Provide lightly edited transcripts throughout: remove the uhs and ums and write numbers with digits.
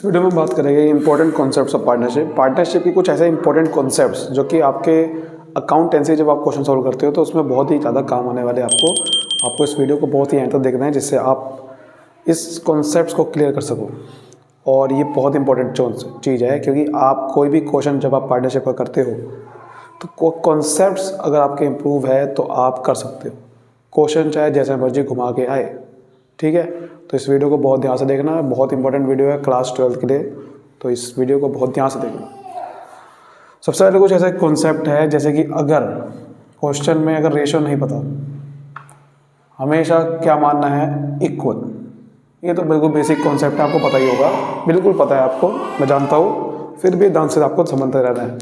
इस वीडियो में बात करेंगे important concepts of partnership. Partnership की कुछ ऐसे इंपॉर्टेंट कॉन्सेप्ट्स जो कि आपके अकाउंटेंसी जब आप क्वेश्चन सॉल्व करते हो तो उसमें बहुत ही ज़्यादा काम आने वाले आपको इस वीडियो को बहुत ही एंड तक देखना है, जिससे आप इस कॉन्सेप्ट्स को क्लियर कर सको। और ये बहुत इंपॉर्टेंट चीज़ है, क्योंकि आप कोई भी क्वेश्चन जब आप पार्टनरशिप का करते हो तो कॉन्सेप्ट्स अगर आपके इम्प्रूव है तो आप कर सकते हो। क्वेश्चन चाहे जैसे मर्जी घुमा के आए, ठीक है। तो इस वीडियो को बहुत ध्यान से देखना है, बहुत इंपॉर्टेंट वीडियो है क्लास 12 के लिए, तो इस वीडियो को बहुत ध्यान से देखना। सबसे पहले कुछ ऐसा कॉन्सेप्ट है, जैसे कि अगर क्वेश्चन में अगर रेशो नहीं पता, हमेशा क्या मानना है, इक्वल। ये तो बिल्कुल बेसिक कॉन्सेप्ट है, आपको पता ही होगा, बिल्कुल पता है आपको, मैं जानता हूँ, फिर भी ध्यान से आपको समझते रहना है।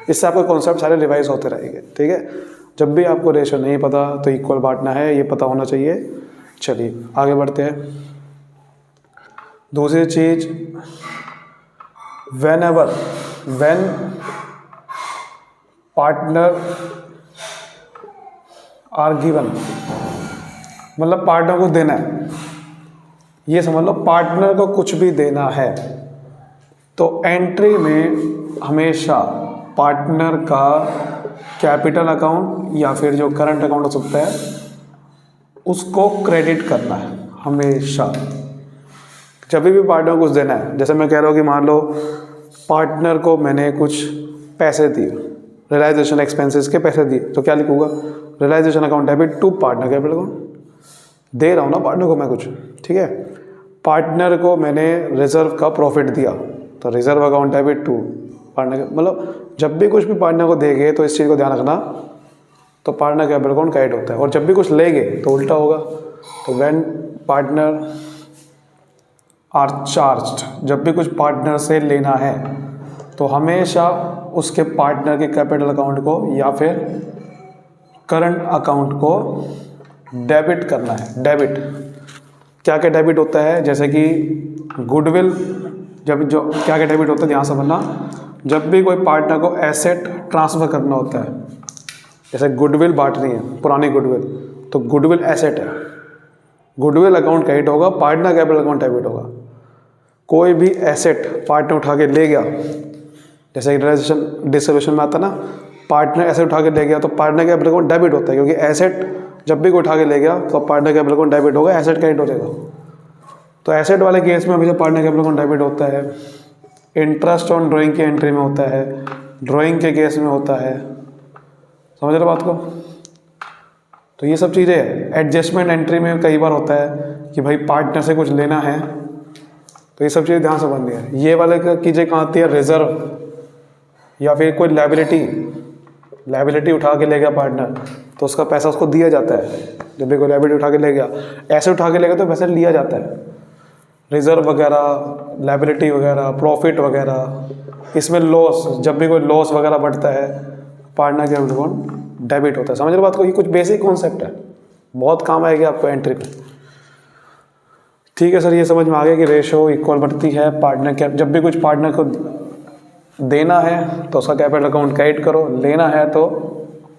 इससे आपके कॉन्सेप्ट सारे रिवाइज होते रहेंगे, ठीक है। जब भी आपको रेशो नहीं पता तो इक्वल बांटना है, ये पता होना चाहिए। चलिए आगे बढ़ते हैं। दूसरी चीज, वेन पार्टनर आर गिवन, मतलब पार्टनर को देना है, ये समझ लो पार्टनर को कुछ भी देना है तो एंट्री में हमेशा पार्टनर का कैपिटल अकाउंट या फिर जो करंट अकाउंट हो सकता है उसको क्रेडिट करना है हमेशा। जब भी पार्टनर को कुछ देना है, जैसे मैं कह रहा हूँ कि मान लो पार्टनर को मैंने कुछ पैसे दिए, रियलाइजेशन एक्सपेंसेस के पैसे दिए, तो क्या लिखूंगा, realisation account debit to partner capital account. दे रहा हूँ ना पार्टनर को मैं कुछ, ठीक है। पार्टनर को मैंने रिजर्व का प्रॉफिट दिया तो reserve account debit to partner, मतलब जब भी कुछ भी पार्टनर को देंगे तो इस चीज़ को ध्यान रखना, तो पार्टनर कैपिटल अकाउंट क्रेडिट होता है। और जब भी कुछ लेंगे तो उल्टा होगा, तो व्हेन पार्टनर आर चार्ज्ड, जब भी कुछ पार्टनर से लेना है तो हमेशा उसके पार्टनर के कैपिटल अकाउंट को या फिर करंट अकाउंट को डेबिट करना है। डेबिट क्या क्या डेबिट होता है, जैसे कि गुडविल, जब जो क्या क्या डेबिट होता है ध्यान समझना। जब भी कोई पार्टनर को एसेट ट्रांसफ़र करना होता है, जैसे गुडविल बांटनी है, पुरानी गुडविल, तो गुडविल एसेट है, गुडविल अकाउंट क्रेडिट होगा, पार्टनर कैपिटल अकाउंट डेबिट होगा। कोई भी एसेट पार्टनर उठा के ले गया, जैसे रियलाइजेशन डिस्ट्रीब्यूशन में आता ना, पार्टनर एसेट उठा के ले गया तो पार्टनर कैपिटल अकाउंट डेबिट होता है, क्योंकि एसेट जब भी कोई उठा के ले गया तो पार्टनर कैपिटल अकाउंट डेबिट होगा, एसेट क्रेडिट हो जाएगा। तो एसेट वाले केस में हमेशा पार्टनर कैपिटल अकाउंट डेबिट होता है। इंटरेस्ट ऑन ड्राइंग की एंट्री में होता है, ड्राइंग के केस में होता है, समझ रहे बात को। तो ये सब चीज़ें एडजस्टमेंट एंट्री में कई बार होता है कि भाई पार्टनर से कुछ लेना है, तो ये सब चीज़ें ध्यान से बननी है। ये वाले चीज़ें कहाँ आती है, रिजर्व या फिर कोई लाइबिलिटी उठा के ले गया पार्टनर तो उसका पैसा उसको दिया जाता है। जब भी कोई लाइबिलिटी उठा के ले गया, ऐसे उठा के ले गया तो पैसा लिया जाता है। रिजर्व वगैरह, लाइबिलिटी वगैरह, प्रॉफिट वगैरह, इसमें लॉस, जब भी कोई लॉस वगैरह बढ़ता है पार्टनर के अकाउंट डेबिट होता है। समझ रहे बात को, ये कुछ बेसिक कॉन्सेप्ट है, बहुत काम आएगी आपको एंट्री में, ठीक है सर। ये समझ में आ गया कि रेशो इक्वल बढ़ती है पार्टनर के, जब भी कुछ पार्टनर को देना है तो उसका कैपिटल अकाउंट क्रेडिट करो, लेना है तो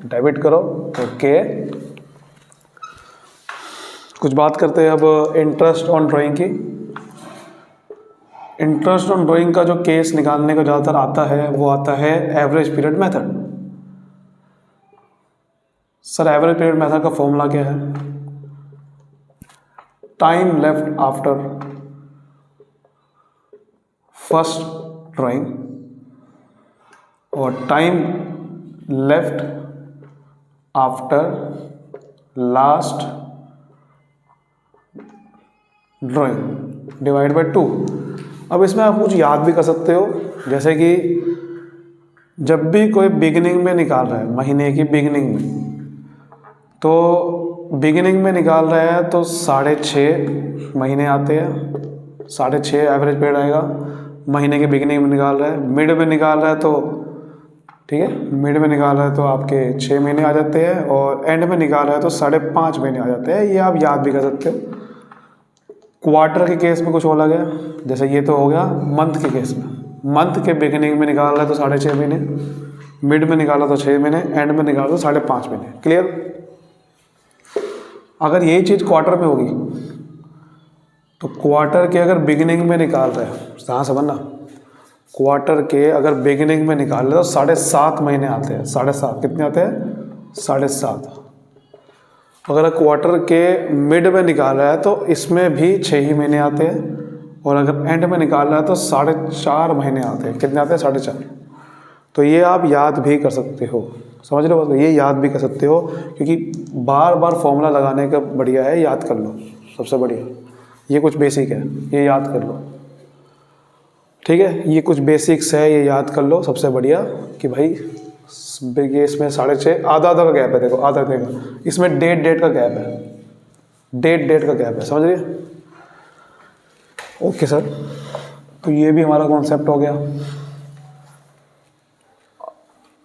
डेबिट करो, ओके। कुछ बात करते हैं अब इंटरेस्ट ऑन ड्राइंग की। इंटरेस्ट ऑन ड्राइंग का जो केस निकालने को ज़्यादातर आता है वो आता है average period method. Sir average period method का फॉर्मूला क्या है, time left after first drawing और time left after last drawing divide by 2। अब इसमें आप कुछ याद भी कर सकते हो, जैसे कि जब भी कोई बिगिनिंग में निकाल रहा है, महीने की बिगिनिंग में, तो बिगिनिंग में निकाल रहा है तो 6.5 महीने आते हैं, 6.5 एवरेज पीरियड आएगा। महीने के बिगिनिंग में निकाल रहा है, मिड में निकाल रहा है तो ठीक है, मिड में निकाल रहा है तो आपके 6 महीने आ जाते हैं, और एंड में निकाल रहा है तो 5.5 महीने आ जाते हैं। ये आप याद भी कर सकते हो। क्वार्टर के केस में कुछ अलग है, जैसे ये तो हो गया मंथ के केस में, मंथ के बिगिनिंग में निकाल रहा है तो 6.5 महीने, मिड में निकाला तो 6 महीने, एंड में निकाला तो 5.5 महीने। क्लियर। अगर यही चीज़ क्वार्टर में होगी तो क्वार्टर के अगर बिगिनिंग में निकाल रहे हैं, यहाँ समझना, क्वार्टर के अगर बिगिनिंग में निकाल रहे तो 7.5 महीने आते हैं। 7.5 कितने आते हैं? 7.5। अगर क्वार्टर के मिड में निकाल रहा है तो इसमें भी 6 ही महीने आते हैं, और अगर एंड में निकाल रहा है तो 4.5 महीने आते हैं। कितने आते हैं? 4.5। तो ये आप याद भी कर सकते हो, समझ रहे हो? ये याद भी कर सकते हो, क्योंकि बार बार फॉर्मूला लगाने का बढ़िया है याद कर लो, सबसे बढ़िया। ये कुछ बेसिक है, ये याद कर लो, ठीक है? ये कुछ बेसिक्स है, ये याद कर लो सबसे बढ़िया, कि भाई ये इसमें 6.5 आधा का गैप है, देखो आधा का, इसमें डेट का गैप है, डेट का गैप है, समझ रहे? ओके सर, तो ये भी हमारा कॉन्सेप्ट हो गया।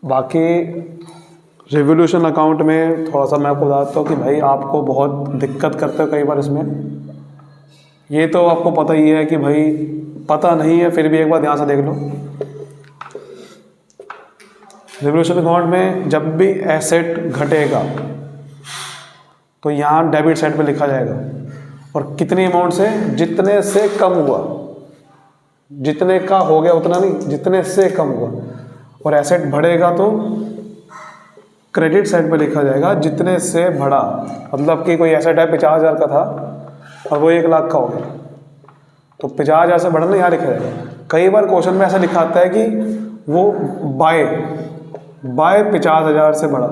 बाकी रिवोल्यूशन अकाउंट में थोड़ा सा मैं आपको बताता हूँ कि भाई आपको बहुत दिक्कत करते हो कई बार इसमें। ये तो आपको पता ही है कि भाई पता नहीं है, फिर भी एक बार ध्यान से देख लो। रिवोल्यूशन अकाउंट में जब भी एसेट घटेगा तो यहाँ डेबिट साइड पे लिखा जाएगा, और कितनी अमाउंट से? जितने से कम हुआ, जितने का हो गया उतना नहीं, जितने से कम हुआ। और एसेट बढ़ेगा तो क्रेडिट साइड पे लिखा जाएगा, जितने से बढ़ा। मतलब कि कोई एसेट है 50,000 का था और वो 1 लाख का हो गया, तो 50,000 से बढ़ना यहाँ लिखा जाएगा। कई बार क्वेश्चन में ऐसा लिखा आता है कि वो बाय 50,000 से बढ़ा,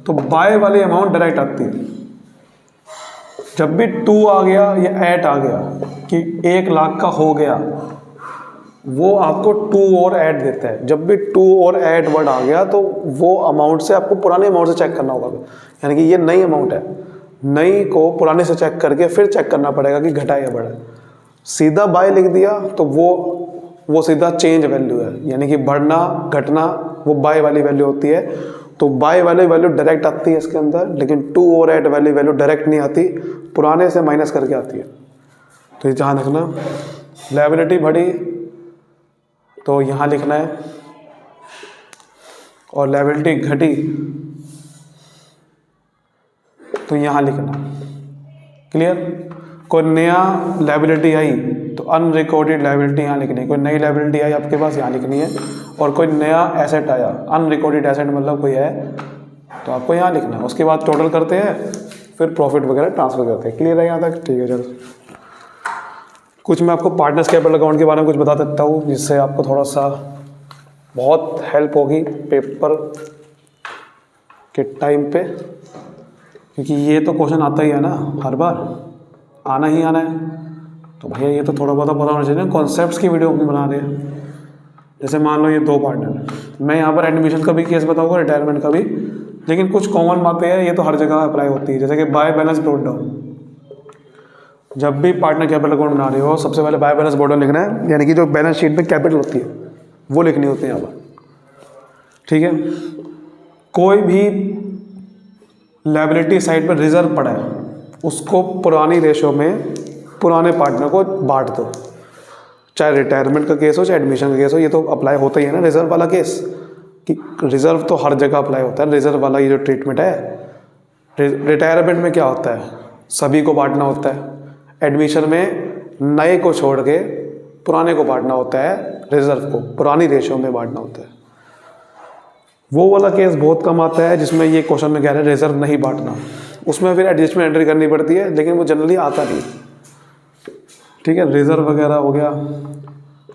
तो बाय वाली अमाउंट डायरेक्ट आती है। जब भी 2 आ गया या 8 आ गया कि 1 लाख का हो गया, वो आपको 2 और ऐड देता है। जब भी 2 और ऐड वर्ड आ गया तो वो अमाउंट से आपको पुराने अमाउंट से चेक करना होगा, यानी कि ये नई अमाउंट है, नई को पुराने से चेक करके फिर चेक करना पड़ेगा कि घटा या बढ़ा। सीधा बाय लिख दिया तो वो सीधा चेंज वैल्यू है, यानी कि बढ़ना घटना वो बाय वाली वैल्यू होती है। तो बाय वाली वैल्यू डायरेक्ट आती है इसके अंदर, लेकिन 2 और ऐड वाली वैल्यू डायरेक्ट नहीं आती, पुराने से माइनस करके आती है। तो ये ध्यान रखना। लायबिलिटी बढ़ी तो यहाँ लिखना है, और लायबिलिटी घटी तो यहाँ लिखना। क्लियर? कोई नया लायबिलिटी आई तो अनरिकॉर्डेड लायबिलिटी यहाँ लिखनी है। कोई नई लायबिलिटी आई आपके पास यहाँ लिखनी है, और कोई नया एसेट आया, अनरिकॉर्डेड एसेट मतलब कोई है, तो आपको यहाँ लिखना है। उसके बाद टोटल करते हैं, फिर प्रॉफिट वगैरह ट्रांसफर करते हैं। क्लियर है यहाँ तक? ठीक है, चलो कुछ मैं आपको पार्टनर्स कैपिटल अकाउंट के बारे में कुछ बता देता हूँ, जिससे आपको थोड़ा सा बहुत हेल्प होगी पेपर के टाइम पे, क्योंकि ये तो क्वेश्चन आता ही है ना, हर बार आना ही आना है। तो भैया ये तो थोड़ा बहुत पता होना चाहिए। कॉन्सेप्ट्स की वीडियो हम बना रहे हैं। जैसे मान लो ये 2 पार्टनर, मैं यहाँ पर एडमिशन का भी केस बताऊँगा, रिटायरमेंट का भी, लेकिन कुछ कॉमन बातें हैं, ये तो हर जगह अप्लाई होती है। जैसे कि बाय बैलेंस ब्रोट डाउन, जब भी पार्टनर कैपिटल अकाउंट बना रहे हो सबसे पहले बाय बैलेंस ब्रोट डाउन लिखना है, यानी कि जो बैलेंस शीट में कैपिटल होती है वो लिखनी होती है यहाँ पर, ठीक है? कोई भी लायबिलिटी साइड पर रिजर्व पड़ा है उसको पुरानी रेशो में पुराने पार्टनर को बांट दो, चाहे रिटायरमेंट का केस हो चाहे एडमिशन का केस हो। ये तो अप्लाई होता ही है ना रिजर्व वाला केस, कि रिजर्व तो हर जगह अप्लाई होता है। रिजर्व वाला ये जो ट्रीटमेंट है, रिटायरमेंट में क्या होता है, सभी को बांटना होता है। एडमिशन में नए को छोड़ के पुराने को बांटना होता है, रिजर्व को पुरानी रेशो में बांटना होता है। वो वाला केस बहुत कम आता है जिसमें ये क्वेश्चन में कह रहे हैं रिजर्व नहीं बांटना, उसमें फिर एडजस्टमेंट एंट्री करनी पड़ती है, लेकिन वो जनरली आता नहीं, ठीक है? रिजर्व वगैरह हो गया।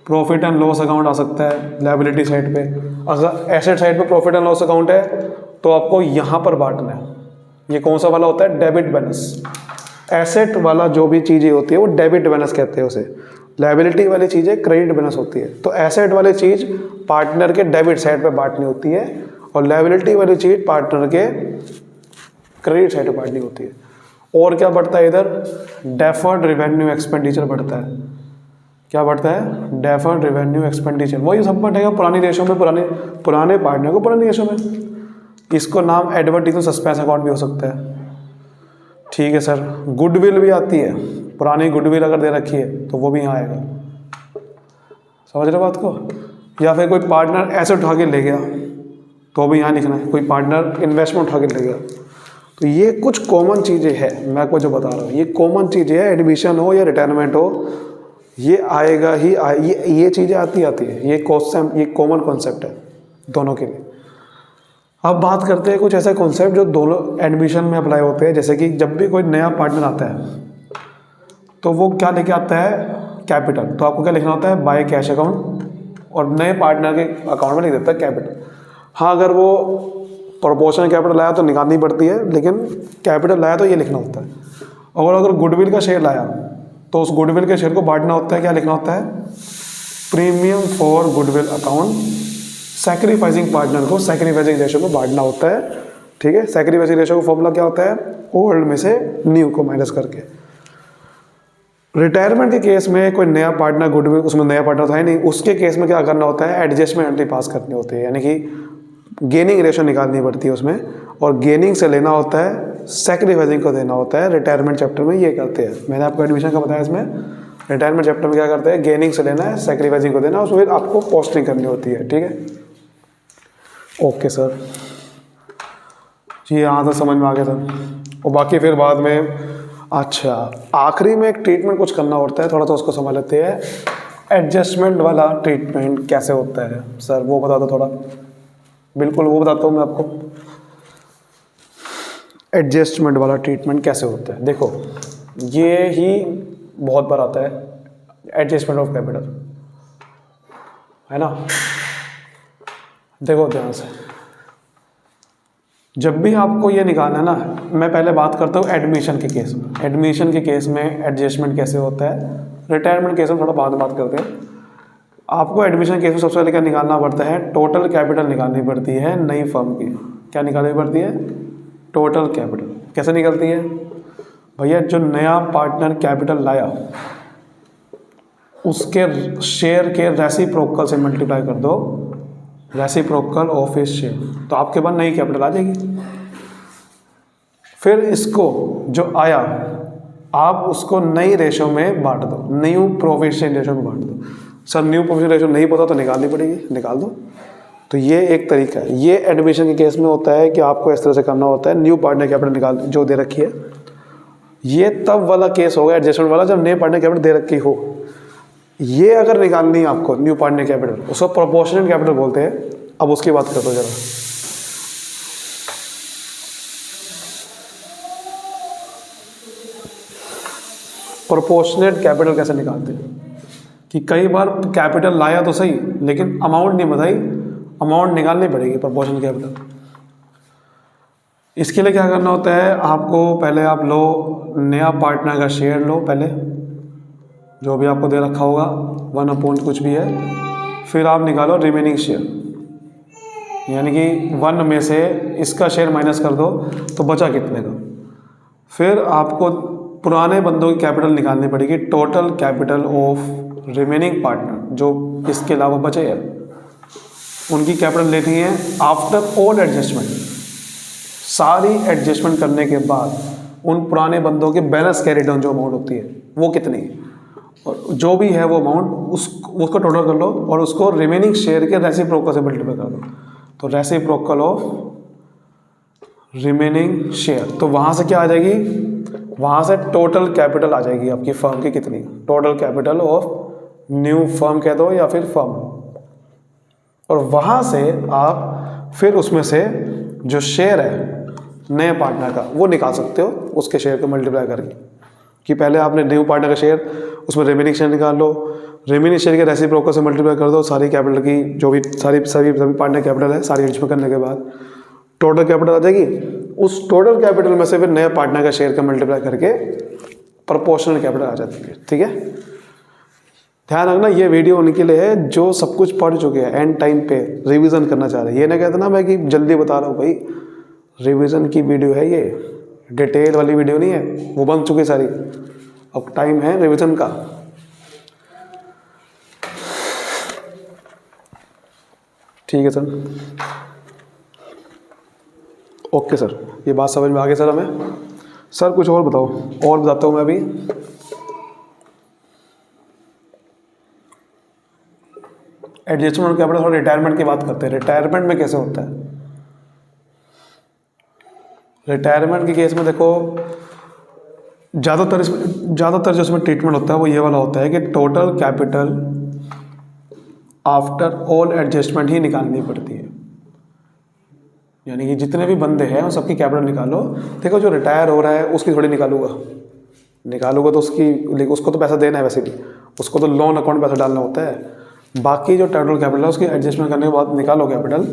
प्रॉफिट एंड लॉस अकाउंट आ सकता है लायबिलिटी साइड पे। अगर एसेट साइड पे प्रॉफिट एंड लॉस अकाउंट है तो आपको यहाँ पर बांटना है। ये कौन सा वाला होता है? Debit balance. एसेट वाला जो भी चीज़ें होती है वो डेबिट बैलेंस कहते हैं उसे। लायबिलिटी वाली चीज़ें क्रेडिट बैलेंस होती है। तो एसेट वाली चीज़ पार्टनर के डेबिट साइड पे बांटनी होती है, और लायबिलिटी वाली चीज़ पार्टनर के क्रेडिट साइड पे बांटनी होती है। और क्या बढ़ता है इधर? डेफर्ड रिवेन्यू एक्सपेंडिचर बढ़ता है। क्या बढ़ता है? Deferred revenue expenditure. वही सब बढ़ेगा पुरानी रेशो में, पुराने पार्टनर को पुरानी रेशो में। इसको नाम एडवर्टीजमेंट सस्पेंस अकाउंट भी हो सकता है, ठीक है सर? गुडविल भी आती है, पुरानी गुडविल अगर दे रखी है तो वो भी यहाँ आएगा। समझ रहे बात को? या फिर कोई पार्टनर एसेट उठा के ले गया तो भी यहाँ लिखना है। कोई पार्टनर इन्वेस्टमेंट उठा के ले गया तो ये कुछ कॉमन चीज़ें हैं, मैं आपको जो बता रहा हूँ ये कॉमन चीज़ें हैं, एडमिशन हो या रिटायरमेंट हो ये आएगा ही ये चीज़ें आती है, ये कॉन्सेप्ट, ये कॉमन कॉन्सेप्ट है दोनों के लिए। अब बात करते हैं कुछ ऐसे कॉन्सेप्ट जो दोनों एडमिशन में अप्लाई होते हैं। जैसे कि जब भी कोई नया पार्टनर आता है तो वो क्या लेके आता है, कैपिटल। तो आपको क्या लिखना होता है, बाय कैश अकाउंट, और नए पार्टनर के अकाउंट में लिख देता है कैपिटल। हाँ, अगर वो प्रोपोर्शनल कैपिटल लाया तो निकालनी पड़ती है, लेकिन कैपिटल लाया तो ये लिखना होता है। और अगर गुडविल का शेयर लाया तो उस गुडविल के शेयर को बांटना होता है, क्या लिखना होता है, premium for goodwill account, sacrificing partner को सैक्रिफाइसिंग रेशो को बांटना होता है। ठीक है, सैक्रिफाइसिंग रेशो का फॉर्मूला क्या होता है, ओल्ड में से न्यू को माइनस करके। रिटायरमेंट के केस में कोई नया पार्टनर गुडविल, उसमें नया पार्टनर था ही नहीं, उसके केस में क्या करना होता है, एडजस्टमेंट एंट्री पास करनी होती है, यानी कि गेनिंग रेशो निकालनी पड़ती है उसमें, और गेनिंग से लेना होता है, सैक्रिफाइसिंग को देना होता है। रिटायरमेंट चैप्टर में ये करते हैं, मैंने आपको एडमिशन का बताया, इसमें रिटायरमेंट चैप्टर में क्या करते हैं, गेनिंग से लेना है, सैक्रिफाइसिंग को देना है, उसमें फिर आपको पोस्टिंग करनी होती है। ठीक है, ओके सर जी, यहाँ तक समझ में आ गया सर। और बाकी फिर बाद में, अच्छा आखिरी में एक ट्रीटमेंट कुछ करना होता है, थोड़ा तो उसको समझ लेते हैं। एडजस्टमेंट वाला ट्रीटमेंट कैसे होता है सर, वो बता दो थोड़ा। बिल्कुल, वो बताता हूँ मैं आपको, एडजस्टमेंट वाला ट्रीटमेंट कैसे होता है। देखो, ये ही बहुत बार आता है, एडजस्टमेंट ऑफ कैपिटल, है ना। देखो ध्यान से, जब भी आपको ये निकालना है ना, मैं पहले बात करता हूँ एडमिशन के केस में। एडमिशन के केस में एडजस्टमेंट कैसे होता है, रिटायरमेंट केस में थोड़ा बाद में बात करते हैं। आपको एडमिशन केस में सबसे पहले क्या निकालना पड़ता है, टोटल कैपिटल निकालनी पड़ती है नई फर्म की। क्या निकालनी पड़ती है, टोटल कैपिटल। कैसे निकलती है भैया, जो नया पार्टनर कैपिटल लाया उसके शेयर के रेसिप्रोकल से मल्टीप्लाई कर दो, रेसिप्रोकल ऑफ हिज शेयर, तो आपके पास नई कैपिटल आ जाएगी। फिर इसको जो आया आप उसको नई रेशो में बांट दो, न्यू प्रोफिशिएंट रेशो में बांट दो। सर न्यू प्रोफिशिएंट रेशो नहीं पता तो निकालनी पड़ेगी, निकाल दो। तो ये एक तरीका है। ये एडमिशन के केस में होता है कि आपको इस तरह से करना होता है, न्यू पार्टनर कैपिटल निकाल जो दे रखी है। ये तब वाला केस होगा एडजस्टमेंट वाला जब नए पार्टनर कैपिटल दे रखी हो। ये अगर निकालनी है आपको न्यू पार्टनर कैपिटल, उसको प्रोपोर्शनल कैपिटल बोलते हैं। अब उसकी बात करते हो जरा, प्रोपोर्शनेट कैपिटल कैसे निकालते हैं, कि कई बार कैपिटल लाया तो सही लेकिन अमाउंट नहीं बताई, अमाउंट निकालनी पड़ेगी प्रोपोर्शनल कैपिटल। इसके लिए क्या करना होता है, आपको पहले आप लो नया पार्टनर का शेयर लो, पहले जो भी आपको दे रखा होगा 1/, कुछ भी है। फिर आप निकालो रिमेनिंग शेयर, यानी कि 1 में से इसका शेयर माइनस कर दो तो बचा कितने का। फिर आपको पुराने बंदों की कैपिटल निकालनी पड़ेगी, total capital of remaining partner, जो इसके अलावा बचे हैं उनकी कैपिटल लेनी है आफ्टर ऑल एडजस्टमेंट। सारी एडजस्टमेंट करने के बाद उन पुराने बंदों के बैलेंस कैरी डाउन जो अमाउंट होती है वो कितनी है, और जो भी है वो अमाउंट उसको टोटल कर लो और उसको रिमेनिंग शेयर के रेसिप्रोकल से मल्टीप्लाई कर दो। तो रेसिप्रोकल ऑफ रिमेनिंग शेयर, तो वहाँ से क्या आ जाएगी, वहाँ से टोटल कैपिटल आ जाएगी आपकी फर्म की कितनी, total capital of new firm कह दो या फिर फर्म। और वहाँ से आप फिर उसमें से जो शेयर है नए पार्टनर का वो निकाल सकते हो, उसके शेयर को मल्टीप्लाई करके। कि पहले आपने न्यू पार्टनर का शेयर, उसमें रिमेनिंग शेयर निकाल लो, रिमेनिंग शेयर के रेसिप्रोकल से मल्टीप्लाई कर दो, सारी कैपिटल की जो भी सभी पार्टनर कैपिटल है सारी एडजस्टमेंट करने के बाद टोटल कैपिटल आ जाएगी। उस टोटल कैपिटल में से फिर नया पार्टनर का शेयर का मल्टीप्लाई करके प्रोपोर्शनल कैपिटल आ जाती है। ठीक है, ध्यान रखना ये वीडियो उनके लिए है जो सब कुछ पढ़ चुके हैं, एंड टाइम पे रिवीजन करना चाह रहे हैं। ये ना कहते ना मैं कि जल्दी बता रहा हूँ, भाई रिवीजन की वीडियो है ये, डिटेल वाली वीडियो नहीं है, वो बन चुकी सारी। अब टाइम है रिवीजन का। ठीक है सर, ओके सर, ये बात समझ में आ गई सर हमें। सर कुछ और बताओ, और बताता हूँ मैं अभी। एडजस्टमेंट कैपिटल और रिटायरमेंट की बात करते हैं। रिटायरमेंट में कैसे होता है, रिटायरमेंट के केस में देखो ज़्यादातर जो इसमें ट्रीटमेंट होता है वो ये वाला होता है कि total capital after all adjustment ही निकालनी पड़ती है। यानी कि जितने भी बंदे हैं उन सबकी कैपिटल निकालो। देखो जो रिटायर हो रहा है उसकी थोड़ी निकालूंगा तो उसको तो पैसा देना है, वैसे भी उसको तो लोन अकाउंट पैसा डालना होता है। बाकी जो टोटल कैपिटल है उसकी एडजस्टमेंट करने के बाद निकालो कैपिटल,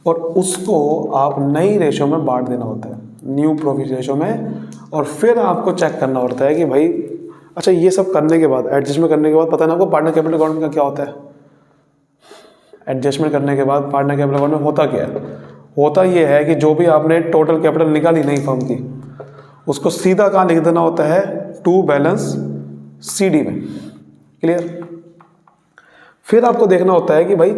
और उसको आप नई रेशो में बांट देना होता है, न्यू प्रॉफिट रेशो में। और फिर आपको चेक करना होता है कि भाई अच्छा ये सब करने के बाद, एडजस्टमेंट करने के बाद, पता है ना आपको पार्टनर कैपिटल अकाउंट का क्या होता है। एडजस्टमेंट करने के बाद पार्टनर कैपिटल अकाउंट में होता क्या है, होता ये है कि जो भी आपने टोटल कैपिटल निकाली नई फर्म की, उसको सीधा कहाँ लिख देना होता है, टू बैलेंस CD में। क्लियर। फिर आपको देखना होता है कि भाई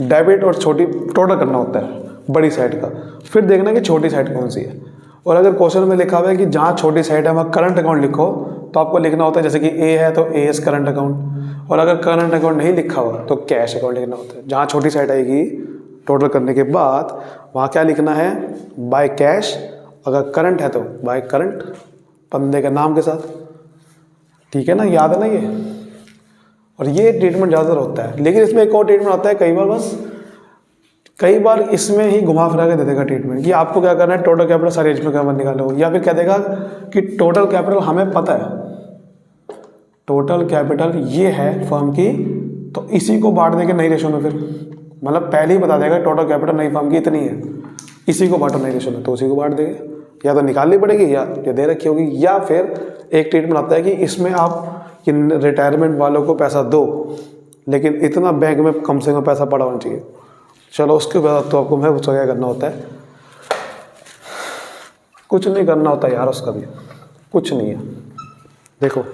डेबिट और छोटी टोटल करना होता है बड़ी साइड का, फिर देखना है कि छोटी साइड कौन सी है। और अगर क्वेश्चन में लिखा हुआ है कि जहाँ छोटी साइड है वहाँ करंट अकाउंट लिखो, तो आपको लिखना होता है जैसे कि A है तो AS करंट अकाउंट, और अगर करंट अकाउंट नहीं लिखा हुआ तो कैश अकाउंट लिखना होता है। जहाँ छोटी साइड आएगी टोटल करने के बाद वहाँ क्या लिखना है, बाय कैश, अगर करंट है तो बाय करंट, बंदे के नाम के साथ। ठीक है ना, याद है ना ये। और ये ट्रीटमेंट ज़्यादातर होता है, लेकिन इसमें एक और ट्रीटमेंट आता है कई बार इसमें ही घुमा फिरा के दे देगा ट्रीटमेंट कि आपको क्या करना है, टोटल कैपिटल सारे एज में कैपिटल निकालो, या फिर कह देगा कि टोटल कैपिटल हमें पता है, टोटल कैपिटल ये है फर्म की, तो इसी को बांट देंगे नई रेशो में। फिर मतलब पहले ही बता देगा टोटल कैपिटल नई फर्म की इतनी है, इसी को बांटो नई रेशो में, तो उसी को बांट देंगे। या तो निकालनी पड़ेगी या दे रखी होगी, या फिर एक ट्रीटमेंट आता है कि इसमें आप कि रिटायरमेंट वालों को पैसा दो, लेकिन इतना बैंक में कम से कम पैसा पड़ा होना चाहिए। चलो उसके बाद तो आपको मैं पूछा क्या करना होता है, कुछ नहीं करना होता यार, उसका भी कुछ नहीं है। देखो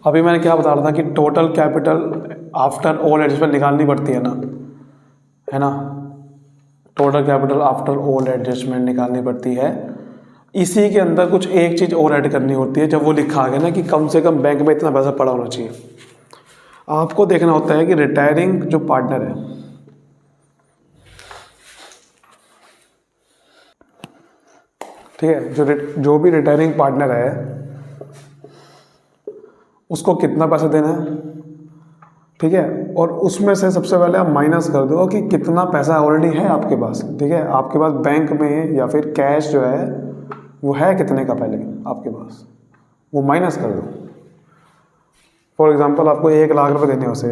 अभी मैंने क्या बता रहा था कि total capital after all adjustment निकालनी पड़ती है ना, total capital after all adjustment निकालनी पड़ती है। इसी के अंदर कुछ एक चीज़ और ऐड करनी होती है, जब वो लिखा गया ना कि कम से कम बैंक में इतना पैसा पड़ा होना चाहिए। आपको देखना होता है कि रिटायरिंग जो पार्टनर है, ठीक है, जो भी रिटायरिंग पार्टनर है उसको कितना पैसा देना है, ठीक है। और उसमें से सबसे पहले आप माइनस कर दो कि कितना पैसा ऑलरेडी है आपके पास, ठीक है। आपके पास बैंक में या फिर कैश जो है वो है कितने का पहले आपके पास, वो माइनस कर दो। फॉर एग्जांपल आपको 1 लाख रुपए देने उसे,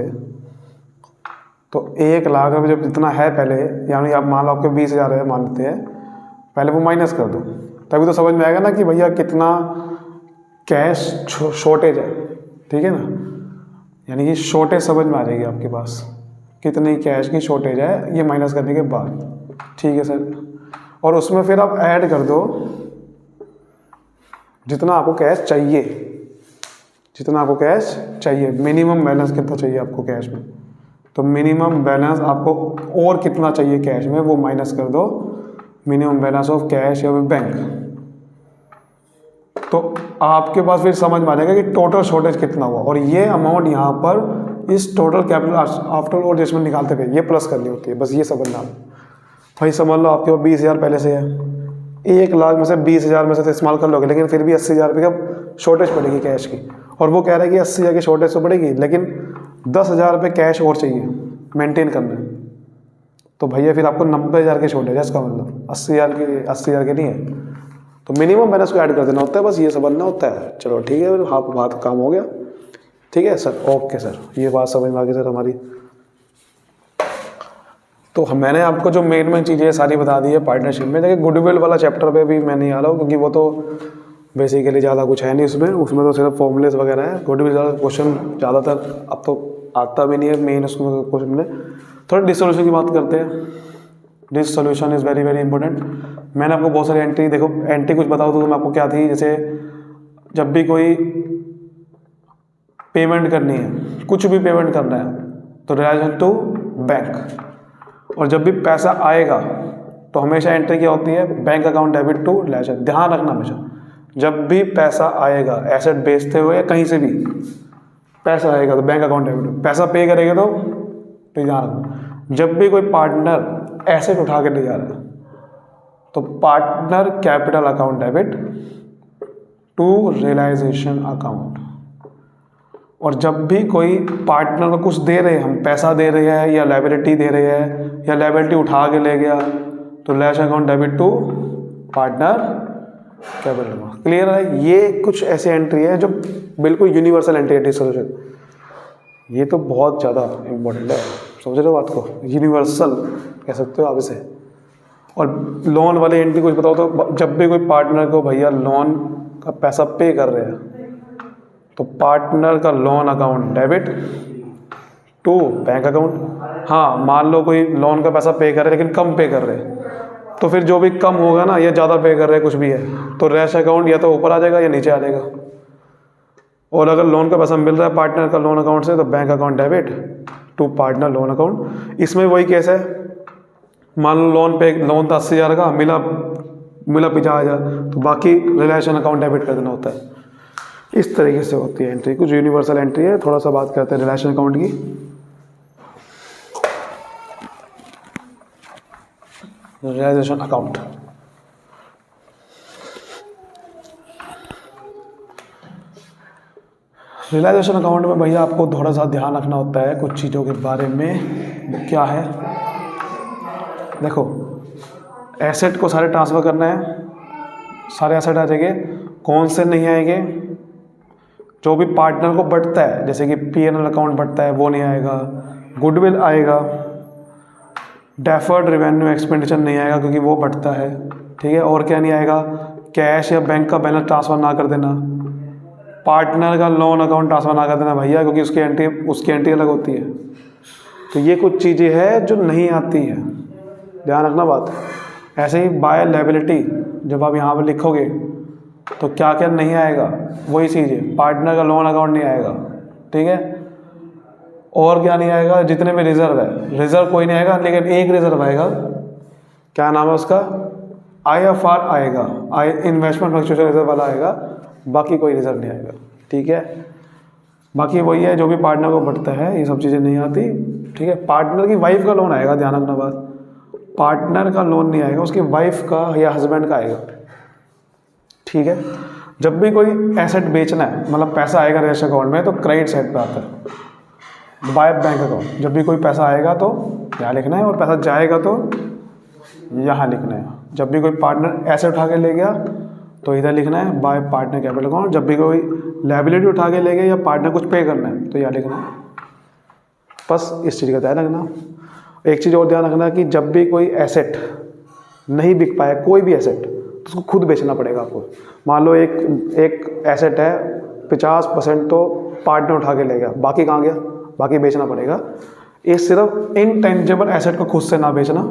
तो 1 लाख रुपए जब जितना है पहले, यानी आप मान लो आपके 20,000 है मान लेते हैं, पहले वो माइनस कर दो, तभी तो समझ में आएगा ना कि भैया कितना कैश शॉर्टेज है, ठीक है ना। यानी कि शॉर्टेज समझ में आ जाएगी आपके पास, कितनी कैश की शॉर्टेज है, ये माइनस करने के बाद, ठीक है सर। और उसमें फिर आप ऐड कर दो जितना आपको कैश चाहिए, मिनिमम बैलेंस कितना चाहिए आपको कैश में, तो मिनिमम बैलेंस आपको और कितना चाहिए कैश में वो माइनस कर दो, मिनिमम बैलेंस ऑफ कैश या बैंक। तो आपके पास फिर समझ में आ जाएगा कि टोटल शॉर्टेज कितना हुआ, और ये अमाउंट यहाँ पर इस total capital after all adjustment निकालते हुए ये प्लस करनी होती है, बस ये समझना। भाई समझ लो आपके पास 20,000 पहले से है, 1 लाख में से 20,000 में से तो इस्तेमाल कर लोगे, लेकिन फिर भी 80,000 रुपये का शॉर्टेज पड़ेगी कैश की, और वो कह रहा है कि 80,000 की शॉर्टेज तो पड़ेगी, लेकिन 10,000 रुपये कैश और चाहिए मेंटेन करना है। तो भैया फिर आपको 90,000 की शॉर्टेज है, इसका मतलब 80,000 की नहीं है, तो मिनिमम बैलेंस को ऐड कर देना होता है, बस ये समझना होता है। चलो ठीक है, हाँ बात काम हो गया, ठीक है सर, ओके सर, ये बात समझ में आ गई सर हमारी। तो मैंने आपको जो मेन चीज़ें सारी बता दी है पार्टनरशिप में। देखिए गुडविल वाला चैप्टर पे भी मैं नहीं आ रहा हूँ, क्योंकि वो तो बेसिकली ज़्यादा कुछ है नहीं उसमें तो सिर्फ फॉर्मूलेस वगैरह है। गुडविल क्वेश्चन ज़्यादातर अब तो आता भी नहीं है मेन उसमें क्वेश्चन में। थोड़ा डिसोल्यूशन की बात करते हैं। Dissolution is very very important. मैंने आपको बहुत सारी एंट्री, देखो एंट्री कुछ बताओ तो मैं आपको क्या थी, जैसे जब भी कोई पेमेंट करनी है, कुछ भी पेमेंट करना है तो रिलेशन टू बैंक, और जब भी पैसा आएगा तो हमेशा एंट्री क्या होती है, bank account debit to ledger. ध्यान रखना हमेशा जब भी पैसा आएगा एसेट बेचते हुए या कहीं से भी पैसा आएगा तो बैंक अकाउंट डेबिट, पैसा पे करेगा तो ध्यान रखना जब भी कोई पार्टनर एसेट उठा के ले जा रहा है तो partner capital account debit to realisation account. और जब भी कोई पार्टनर को कुछ दे रहे हैं, हम पैसा दे रहे हैं या लायबिलिटी दे रहे हैं या लायबिलिटी उठा के ले गया, तो realisation account debit to partner capital account. Clear है? ये कुछ ऐसी एंट्री है जो बिल्कुल यूनिवर्सल एंट्री है डिसोल्यूशन। ये तो बहुत ज़्यादा इम्पोर्टेंट है, समझ रहे हो बात को? यूनिवर्सल कह सकते हो आप इसे। और लोन वाली एंट्री कुछ बताओ तो, जब भी कोई पार्टनर को भैया लोन का पैसा पे कर रहे हैं तो पार्टनर का loan account debit to bank account. हाँ, मान लो कोई लोन का पैसा पे कर रहे लेकिन कम पे कर रहे हैं, तो फिर जो भी कम होगा ना, या ज़्यादा पे कर रहे हैं कुछ भी है, तो रैश अकाउंट या तो ऊपर आ जाएगा या नीचे आ जाएगा। और अगर लोन का पैसा मिल रहा है पार्टनर का लोन अकाउंट से, तो bank account debit to partner loan account. इसमें वही केस है, मान लो लोन था 80,000 का, मिला 50,000, तो बाकी रिलेशन अकाउंट डेबिट कर देना होता है। इस तरीके से होती है एंट्री, कुछ यूनिवर्सल एंट्री है। थोड़ा सा बात करते हैं रिलेशन अकाउंट की। रियलाइजेशन अकाउंट, रियलाइजेशन अकाउंट में भैया आपको थोड़ा सा ध्यान रखना होता है कुछ चीज़ों के बारे में। क्या है, देखो, एसेट को सारे ट्रांसफ़र करना है, सारे एसेट आ जाएंगे। कौन से नहीं आएंगे? जो भी पार्टनर को बढ़ता है, जैसे कि P&L अकाउंट बढ़ता है, वो नहीं आएगा। गुडविल आएगा। डेफर्ड रेवेन्यू एक्सपेंडिचर नहीं आएगा क्योंकि वो बढ़ता है, ठीक है। और क्या नहीं आएगा? कैश या बैंक का बैलेंस ट्रांसफ़र ना कर देना, पार्टनर का लोन अकाउंट ट्रांसफ़र ना कर देना भैया, क्योंकि उसकी एंट्री अलग होती है। तो ये कुछ चीज़ें हैं जो नहीं आती है, ध्यान रखना बात। ऐसे ही बाय लायबिलिटी जब आप यहाँ पर लिखोगे तो क्या क्या नहीं आएगा, वही चीज़ है। पार्टनर का लोन अकाउंट नहीं आएगा, ठीक है। और क्या नहीं आएगा? जितने में रिजर्व है, रिजर्व कोई नहीं आएगा, लेकिन एक रिजर्व आएगा। क्या नाम है उसका? IFR आएगा, इन्वेस्टमेंट फ्लक्चुएशन रिजर्व वाला आएगा। बाकी कोई रिजर्व नहीं आएगा, ठीक है। बाकी वही है, जो भी पार्टनर को बढ़ता है, ये सब चीज़ें नहीं आती, ठीक है। पार्टनर की वाइफ का लोन आएगा, ध्यान रखना बात। पार्टनर का लोन नहीं आएगा, उसकी वाइफ का या हस्बैंड का आएगा, ठीक है। जब भी कोई एसेट बेचना है, मतलब पैसा आएगा रजिस्टर अकाउंट में, तो क्रेडिट साइड पे आता है, बाय बैंक अकाउंट। जब भी कोई पैसा आएगा तो यहाँ लिखना है, और पैसा जाएगा तो यहाँ लिखना है। जब भी कोई पार्टनर एसेट उठा के ले गया तो इधर लिखना है बाय पार्टनर कैपिटल अकाउंट। जब भी कोई लायबिलिटी उठा के ले गया या पार्टनर कुछ पे करना है तो यहाँ लिखना है। बस इस चीज़ का ध्यान रखना। एक चीज़ और ध्यान रखना कि जब भी कोई एसेट नहीं बिक पाए, कोई भी एसेट, तो उसको खुद बेचना पड़ेगा आपको। मान लो एक एसेट है, 50% तो पार्टनर उठा के ले गया, बाकी कहाँ गया? बाकी बेचना पड़ेगा। ये सिर्फ इनटेंजिबल एसेट को खुद से ना बेचना,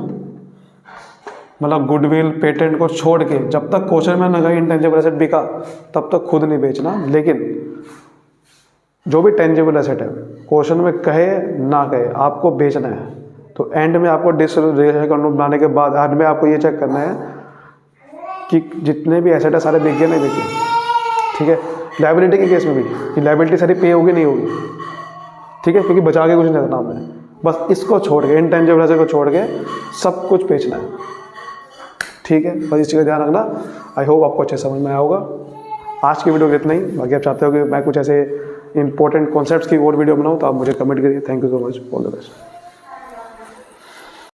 मतलब गुडविल पेटेंट को छोड़ के, जब तक क्वेश्चन में न कहे इनटेंजिबल एसेट बिका तब तक खुद नहीं बेचना। लेकिन जो भी टेंजिबल एसेट है, क्वेश्चन में कहे ना कहे, आपको बेचना है। तो एंड में आपको डिसोल्यूशन अकाउंट बनाने के बाद एंड में आपको ये चेक करना है कि जितने भी एसेट है सारे बिक गए नहीं बिके, ठीक है। लायबिलिटी के केस में भी कि लायबिलिटी सारी पे होगी नहीं होगी, ठीक है, क्योंकि बचा के कुछ नहीं रखना हमने। बस इसको छोड़ के, इनटेंजिबल एसेट को छोड़ के सब कुछ बेचना है, ठीक है। बस इस चीज़ का ध्यान रखना। आई होप आपको अच्छे समझ में आया होगा। आज की वीडियो इतना ही। बाकी आप चाहते हो कि मैं कुछ ऐसे इंपॉर्टेंट कॉन्सेप्ट्स की और वीडियो बनाऊँ तो आप मुझे कमेंट करिए। Thank you so much, all the best.